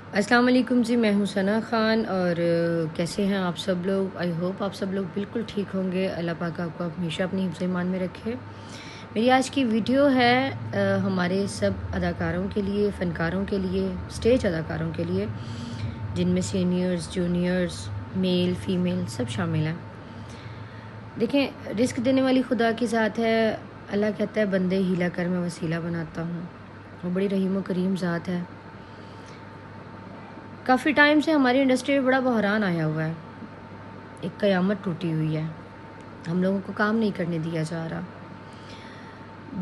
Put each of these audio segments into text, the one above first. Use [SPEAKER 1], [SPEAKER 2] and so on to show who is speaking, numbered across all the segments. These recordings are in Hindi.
[SPEAKER 1] अस्सलाम वालेकुम जी, मैं हूँ सना ख़ान और कैसे हैं आप सब लोग। आई होप आप सब लोग बिल्कुल ठीक होंगे। अल्लाह पाक आपको हमेशा अपनी हिफ्ज़ ईमान में रखे। मेरी आज की वीडियो है हमारे सब अदाकारों के लिए, फ़नकारों के लिए, स्टेज अदाकारों के लिए, जिनमें सीनियर्स, जूनियर्स, मेल फ़ीमेल सब शामिल हैं। देखें, रिस्क देने वाली खुदा की ज़ात है। अल्लाह कहता है बंदे हीला कर मैं वसीला बनाता हूँ। वो बड़ी रहीम व करीम ज़ात है। काफ़ी टाइम से हमारी इंडस्ट्री में बड़ा बहरान आया हुआ है। एक क़यामत टूटी हुई है। हम लोगों को काम नहीं करने दिया जा रहा।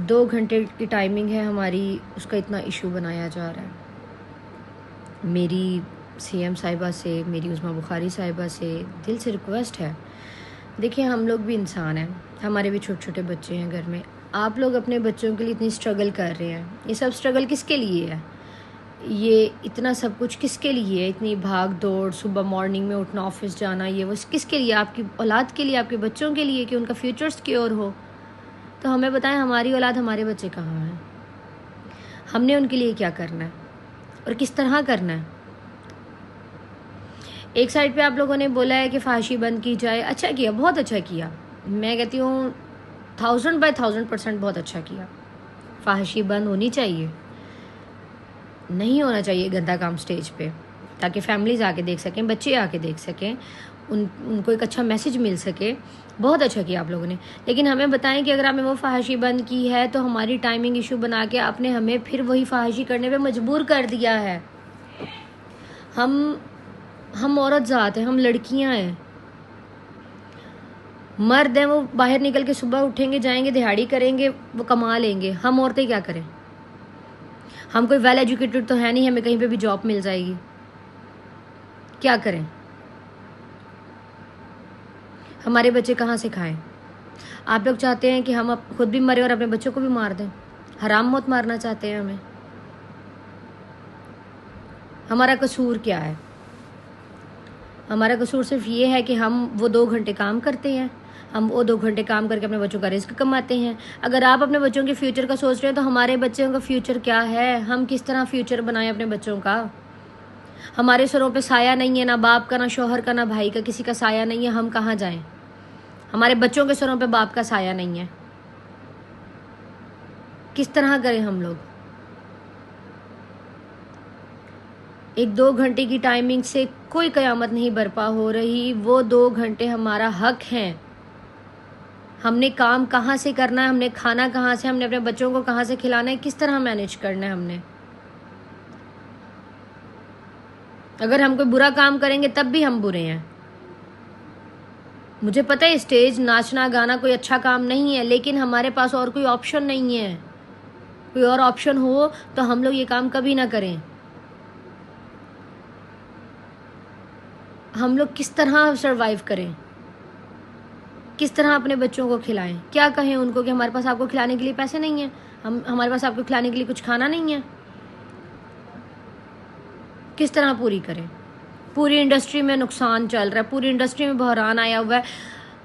[SPEAKER 1] 2 घंटे की टाइमिंग है हमारी, उसका इतना इशू बनाया जा रहा है। मेरी सीएम साहिबा से, मेरी उज़्मा बुखारी साहिबा से दिल से रिक्वेस्ट है, देखिए हम लोग भी इंसान हैं, हमारे भी छोटे छोटे बच्चे हैं घर में। आप लोग अपने बच्चों के लिए इतनी स्ट्रगल कर रहे हैं, ये सब स्ट्रगल किसके लिए है? ये इतना सब कुछ किसके लिए है? इतनी भाग दौड़, सुबह मॉर्निंग में उठना, ऑफिस जाना, ये वो किसके लिए? आपकी औलाद के लिए, आपके बच्चों के लिए, कि उनका फ्यूचर सिक्योर हो। तो हमें बताएं, हमारी औलाद, हमारे बच्चे कहाँ हैं? हमने उनके लिए क्या करना है और किस तरह करना है? एक साइड पे आप लोगों ने बोला है कि फांसी बंद की जाए। अच्छा किया, बहुत अच्छा किया। मैं कहती हूँ 1000% बहुत अच्छा किया। फांसी बंद होनी चाहिए, नहीं होना चाहिए गंदा काम स्टेज पे, ताकि फैमिलीज आके देख सकें, बच्चे आके देख सकें, उनको एक अच्छा मैसेज मिल सके। बहुत अच्छा किया आप लोगों ने। लेकिन हमें बताएं कि अगर आपने वो फहाशी बंद की है तो हमारी टाइमिंग इशू बना के आपने हमें फिर वही फहाशी करने पे मजबूर कर दिया है। हम औरत ज़ात हैं, हम लड़कियां हैं। मर्द हैं, वो बाहर निकल के सुबह उठेंगे, जाएंगे, दिहाड़ी करेंगे, वो कमा लेंगे। हम औरतें क्या करें? हम कोई वेल एजुकेटेड तो है नहीं, हमें कहीं पे भी जॉब मिल जाएगी। क्या करें? हमारे बच्चे कहाँ से खाएं? आप लोग चाहते हैं कि हम खुद भी मरें और अपने बच्चों को भी मार दें। हराम मौत मारना चाहते हैं हमें। हमारा कसूर क्या है? हमारा कसूर सिर्फ ये है कि हम वो 2 घंटे काम करते हैं, हम वो 2 घंटे काम करके अपने बच्चों का रिस्क कमाते हैं। अगर आप अपने बच्चों के फ्यूचर का सोच रहे हैं तो हमारे बच्चों का फ्यूचर क्या है? हम किस तरह फ्यूचर बनाएं अपने बच्चों का? हमारे सरों पे साया नहीं है, ना बाप का, ना शोहर का, ना भाई का, किसी का साया नहीं है। हम कहाँ जाएं? हमारे बच्चों के सरों पे बाप का साया नहीं है। किस तरह करें हम लोग? एक 2 घंटे की टाइमिंग से कोई क़यामत नहीं बर्पा हो रही। वो 2 घंटे हमारा हक हैं। हमने काम कहाँ से करना है, हमने खाना कहाँ से, हमने अपने बच्चों को कहाँ से खिलाना है, किस तरह मैनेज करना है हमने। अगर हम कोई बुरा काम करेंगे तब भी हम बुरे हैं। मुझे पता है स्टेज, नाचना, गाना कोई अच्छा काम नहीं है, लेकिन हमारे पास और कोई ऑप्शन नहीं है। कोई और ऑप्शन हो तो हम लोग ये काम कभी ना करें। हम लोग किस तरह सरवाइव करें? किस तरह अपने बच्चों को खिलाएं? क्या कहें उनको कि हमारे पास आपको खिलाने के लिए पैसे नहीं हैं, हमारे पास आपको खिलाने के लिए कुछ खाना नहीं है? किस तरह पूरी करें? पूरी इंडस्ट्री में नुकसान चल रहा है, पूरी इंडस्ट्री में बहरान आया हुआ है।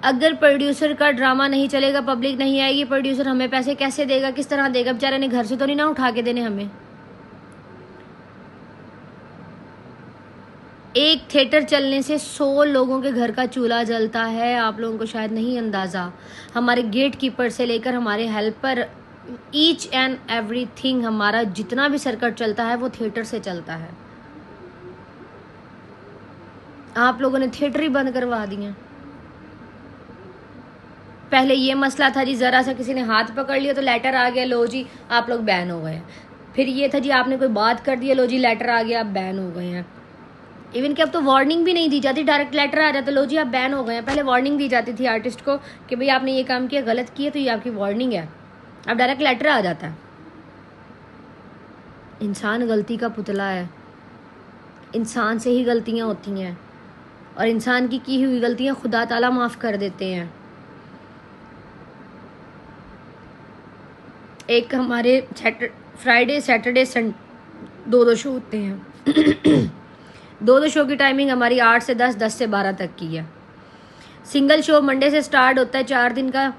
[SPEAKER 1] अगर प्रोड्यूसर का ड्रामा नहीं चलेगा, पब्लिक नहीं आएगी, प्रोड्यूसर हमें पैसे कैसे देगा, किस तरह देगा? बेचारे ने घर से तो नहीं ना उठा के देने हमें। एक थिएटर चलने से 100 लोगों के घर का चूल्हा जलता है। आप लोगों को शायद नहीं अंदाज़ा। हमारे गेट कीपर से लेकर हमारे हेल्पर, ईच एंड एवरीथिंग, हमारा जितना भी सर्कट चलता है वो थिएटर से चलता है। आप लोगों ने थिएटर ही बंद करवा दिए। पहले ये मसला था जी, ज़रा सा किसी ने हाथ पकड़ लिया तो लेटर आ गया, लो जी आप लोग बैन हो गए। फिर ये था जी, आपने कोई बात कर दी, लो जी लेटर आ गया, आप बैन हो गए हैं। इवन कि अब तो वार्निंग भी नहीं दी जाती, डायरेक्ट लेटर आ जाता, लो जी आप बैन हो गए हैं। पहले वार्निंग दी जाती थी आर्टिस्ट को कि भाई आपने ये काम किया, गलत किया, तो ये आपकी वार्निंग है। अब डायरेक्ट लेटर आ जाता है। इंसान गलती का पुतला है। इंसान से ही गलतियां होती हैं और इंसान की हुई गलतियां खुदा ताला माफ़ कर देते हैं। एक हमारे फ्राइडे, सैटरडे, संडे 2 शो होते हैं। 2 शो की टाइमिंग हमारी 8 से 10, 10 से 12 तक की है। सिंगल शो मंडे से स्टार्ट होता है 4 दिन का,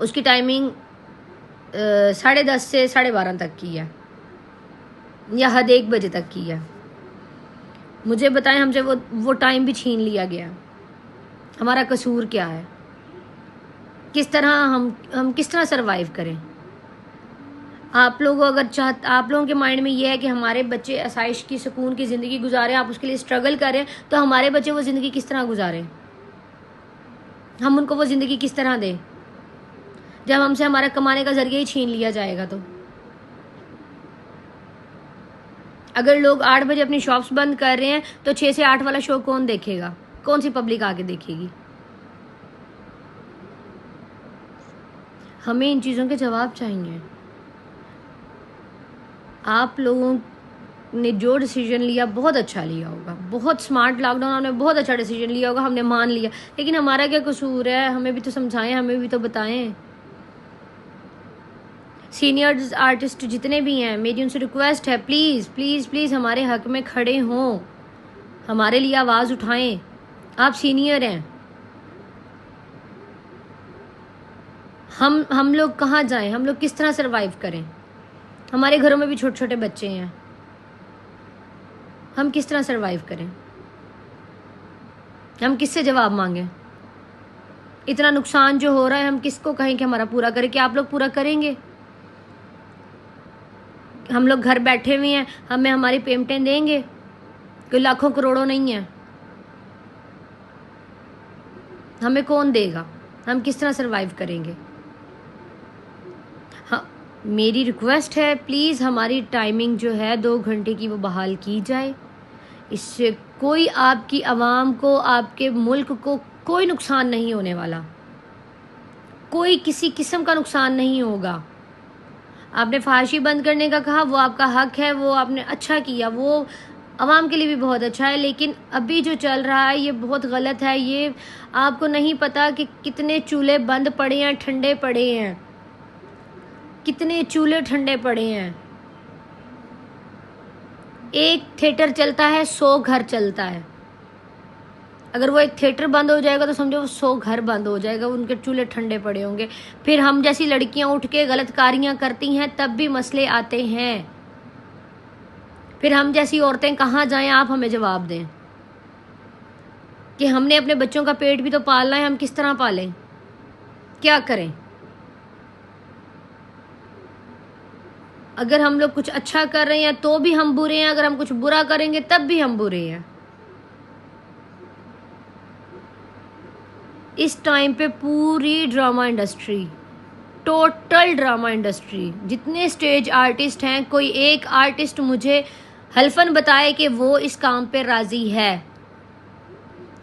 [SPEAKER 1] उसकी टाइमिंग 10:30 से 12:30 तक की है, या हद 1 बजे तक की है। मुझे बताएं, हमसे वो टाइम भी छीन लिया गया। हमारा कसूर क्या है? किस तरह हम किस तरह सरवाइव करें? आप लोग आप लोगों के माइंड में ये है कि हमारे बच्चे आसाइश की, सुकून की ज़िंदगी गुजारें, आप उसके लिए स्ट्रगल करें, तो हमारे बच्चे वो ज़िंदगी किस तरह गुजारें? हम उनको वो ज़िंदगी किस तरह दें जब हमसे हमारा कमाने का जरिया ही छीन लिया जाएगा? तो अगर लोग 8 बजे अपनी शॉप्स बंद कर रहे हैं तो 6 से 8 वाला शो कौन देखेगा? कौन सी पब्लिक आके देखेगी? हमें इन चीज़ों के जवाब चाहिए। आप लोगों ने जो डिसीजन लिया बहुत अच्छा लिया होगा, बहुत स्मार्ट लॉकडाउन, हमने बहुत अच्छा डिसीजन लिया होगा, हमने मान लिया, लेकिन हमारा क्या कसूर है? हमें भी तो समझाएं, हमें भी तो बताएं। सीनियर्स आर्टिस्ट जितने भी हैं, मेरी उनसे रिक्वेस्ट है, प्लीज़ प्लीज़ प्लीज़ हमारे हक में खड़े हों, हमारे लिए आवाज़ उठाएं। आप सीनियर हैं, हम लोग कहाँ जाएं? हम लोग किस तरह सरवाइव करें? हमारे घरों में भी छोटे छोटे बच्चे हैं, हम किस तरह सरवाइव करें? हम किससे जवाब मांगें? इतना नुकसान जो हो रहा है, हम किसको कहें कि हमारा पूरा करें? क्या आप लोग पूरा करेंगे? हम लोग घर बैठे हुए हैं, हमें हमारी पेमेंटें देंगे? कोई लाखों करोड़ों नहीं है, हमें कौन देगा? हम किस तरह सरवाइव करेंगे? हाँ, मेरी रिक्वेस्ट है, प्लीज़ हमारी टाइमिंग जो है 2 घंटे की वो बहाल की जाए। इससे कोई आपकी आवाम को, आपके मुल्क को कोई नुकसान नहीं होने वाला, कोई किसी किस्म का नुकसान नहीं होगा। आपने फहाशी बंद करने का कहा, वो आपका हक है, वो आपने अच्छा किया, वो आवाम के लिए भी बहुत अच्छा है, लेकिन अभी जो चल रहा है ये बहुत गलत है। ये आपको नहीं पता कि कितने चूल्हे बंद पड़े हैं, ठंडे पड़े हैं, कितने चूल्हे ठंडे पड़े हैं। एक थिएटर चलता है, 100 घर चलता है। अगर वो एक थिएटर बंद हो जाएगा तो समझो वो 100 घर बंद हो जाएगा, उनके चूल्हे ठंडे पड़े होंगे। फिर हम जैसी लड़कियां उठ के गलत कारियां करती हैं, तब भी मसले आते हैं। फिर हम जैसी औरतें कहाँ जाएं? आप हमें जवाब दें कि हमने अपने बच्चों का पेट भी तो पालना है, हम किस तरह पालें? क्या करें? अगर हम लोग कुछ अच्छा कर रहे हैं तो भी हम बुरे हैं, अगर हम कुछ बुरा करेंगे तब भी हम बुरे हैं। इस टाइम पे पूरी drama industry, total drama industry, जितने स्टेज आर्टिस्ट हैं, कोई एक आर्टिस्ट मुझे हल्फन बताए कि वो इस काम पे राजी है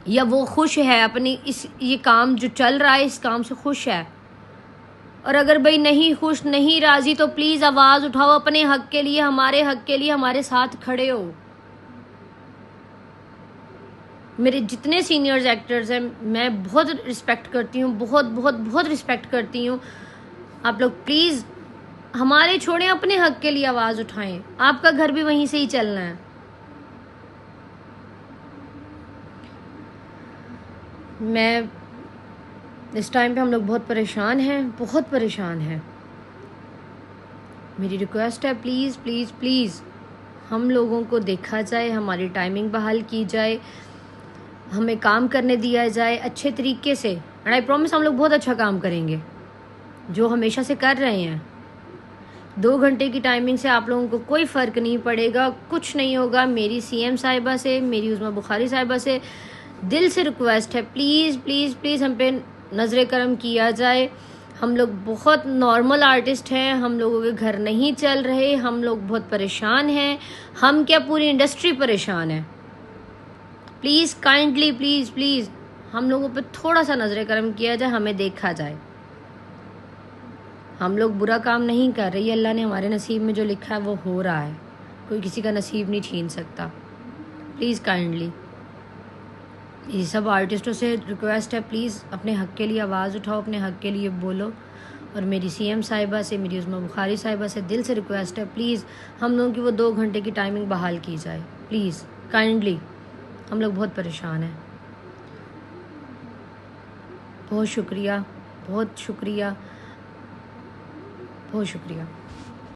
[SPEAKER 1] या वो खुश है अपनी ये काम जो चल रहा है, इस काम से खुश है। और अगर भाई नहीं खुश, नहीं राजी, तो प्लीज आवाज उठाओ अपने हक के लिए, हमारे हक के लिए, हमारे साथ खड़े हो। मेरे जितने सीनियर्स एक्टर्स हैं, मैं बहुत रिस्पेक्ट करती हूँ, बहुत बहुत बहुत रिस्पेक्ट करती हूँ। आप लोग प्लीज हमारे छोड़ें, अपने हक के लिए आवाज उठाएं। आपका घर भी वहीं से ही चलना है। मैं इस टाइम पे हम लोग बहुत परेशान हैं, बहुत परेशान हैं। मेरी रिक्वेस्ट है, प्लीज़ प्लीज़ प्लीज़ हम लोगों को देखा जाए, हमारी टाइमिंग बहाल की जाए, हमें काम करने दिया जाए अच्छे तरीके से। एंड आई प्रॉमिस हम लोग बहुत अच्छा काम करेंगे, जो हमेशा से कर रहे हैं। 2 घंटे की टाइमिंग से आप लोगों को कोई फ़र्क नहीं पड़ेगा, कुछ नहीं होगा। मेरी सीएम साहिबा से, मेरी उज़मा बुखारी साहिबा से दिल से रिक्वेस्ट है, प्लीज़ प्लीज़ प्लीज़ हम पे नज़र करम किया जाए। हम लोग बहुत नॉर्मल आर्टिस्ट हैं, हम लोगों के घर नहीं चल रहे, हम लोग बहुत परेशान हैं। हम क्या, पूरी इंडस्ट्री परेशान है। प्लीज़ काइंडली, प्लीज़ प्लीज़ हम लोगों पे थोड़ा सा नज़र करम किया जाए, हमें देखा जाए। हम लोग बुरा काम नहीं कर रहे, अल्लाह ने हमारे नसीब में जो लिखा है वो हो रहा है, कोई किसी का नसीब नहीं छीन सकता। प्लीज़ काइंडली ये सब आर्टिस्टों से रिक्वेस्ट है, प्लीज़ अपने हक के लिए आवाज़ उठाओ, अपने हक के लिए बोलो। और मेरी सीएम साहिबा से, मेरी उज़मा बुखारी साहिबा से दिल से रिक्वेस्ट है, प्लीज़ हम लोगों की वो 2 घंटे की टाइमिंग बहाल की जाए, प्लीज़ काइंडली। हम लोग बहुत परेशान हैं। बहुत शुक्रिया, बहुत शुक्रिया, बहुत शुक्रिया।